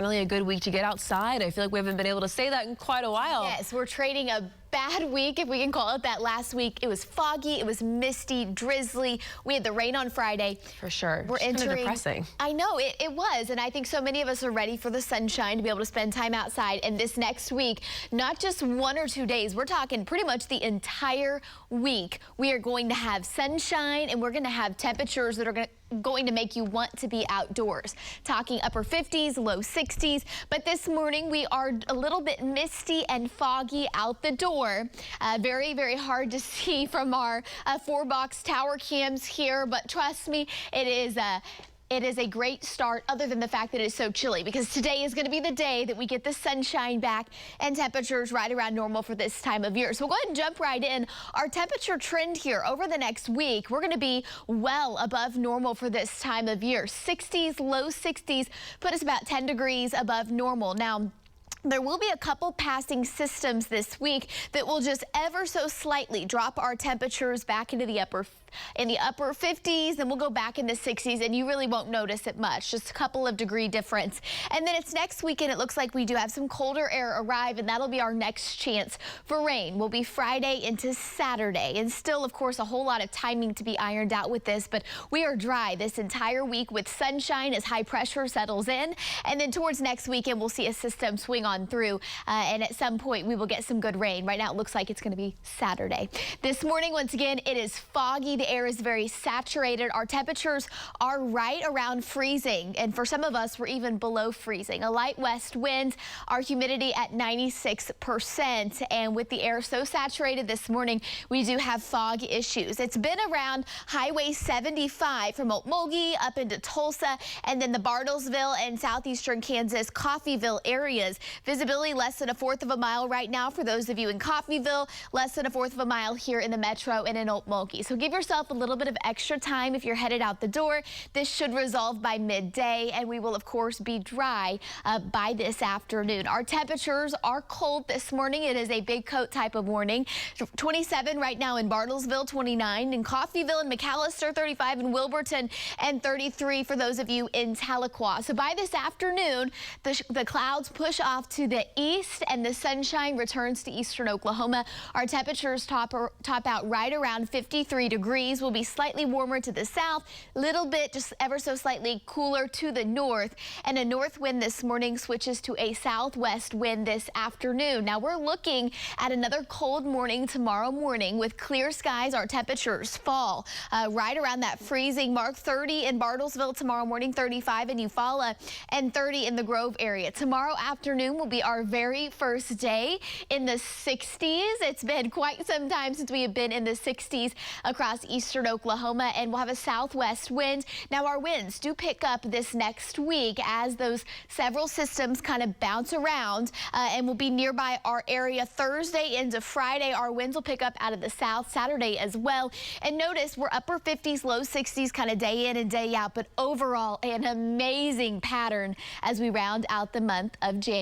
Finally a good week to get outside. I feel like we haven't been able to say that in quite a while. Yes, we're trading a bad week, if we can call it that. Last week it was foggy, it was misty, drizzly. We had the rain on Friday. For sure. We're entering. Kind of depressing. I know, it was, and I think so many of us are ready for the sunshine to be able to spend time outside. And this next week, not just 1 or 2 days, we're talking pretty much the entire week. We are going to have sunshine, and we're going to have temperatures that are going to make you want to be outdoors. Talking upper 50s, low 60s, but this morning we are a little bit misty and foggy out the door. Very, very hard to see from our 4-box tower cams here, but trust me, it is a great start, other than the fact that it's so chilly, because today is going to be the day that we get the sunshine back and temperatures right around normal for this time of year. So we'll go ahead and jump right in. Our temperature trend here over the next week, we're going to be well above normal for this time of year. 60s, low 60s, put us about 10 degrees above normal. Now, there will be a couple passing systems this week that will just ever so slightly drop our temperatures back into the upper 50s, and we'll go back in the 60s, and you really won't notice it much, just a couple of degree difference. And then it's next weekend. It looks like we do have some colder air arrive, and that'll be our next chance for rain. Will be Friday into Saturday, and still, of course, a whole lot of timing to be ironed out with this, but we are dry this entire week with sunshine as high pressure settles in, and then towards next weekend we'll see a system swing on through, and at some point we will get some good rain. Right now it looks like it's going to be Saturday. This morning, once again, it is foggy. The air is very saturated. Our temperatures are right around freezing, and for some of us, we're even below freezing. A light west wind, our humidity at 96%, and with the air so saturated this morning, we do have fog issues. It's been around Highway 75 from Okmulgee up into Tulsa, and then the Bartlesville and southeastern Kansas Coffeyville areas. Visibility less than 1/4 of a mile right now for those of you in Coffeyville, less than 1/4 of a mile here in the metro and in Okmulgee. So give yourself a little bit of extra time if you're headed out the door. This should resolve by midday, and we will, of course, be dry by this afternoon. Our temperatures are cold this morning. It is a big coat type of morning. 27 right now in Bartlesville, 29 in Coffeyville and McAllister, 35 in Wilburton, and 33 for those of you in Tahlequah. So by this afternoon, the clouds push off to the east, and the sunshine returns to eastern Oklahoma. Our temperatures top out right around 53 degrees. Will be slightly warmer to the south, little bit just ever so slightly cooler to the north, and a north wind this morning switches to a southwest wind this afternoon. Now we're looking at another cold morning tomorrow morning with clear skies. Our temperatures fall right around that freezing mark. 30 in Bartlesville tomorrow morning, 35 in Eufaula, and 30 in the Grove area. Tomorrow afternoon will be our very first day in the 60s. It's been quite some time since we have been in the 60s across eastern Oklahoma, and we'll have a southwest wind. Now our winds do pick up this next week as those several systems kind of bounce around, and will be nearby our area Thursday into Friday. Our winds will pick up out of the south Saturday as well. And notice we're upper 50s, low 60s kind of day in and day out, but overall an amazing pattern as we round out the month of January.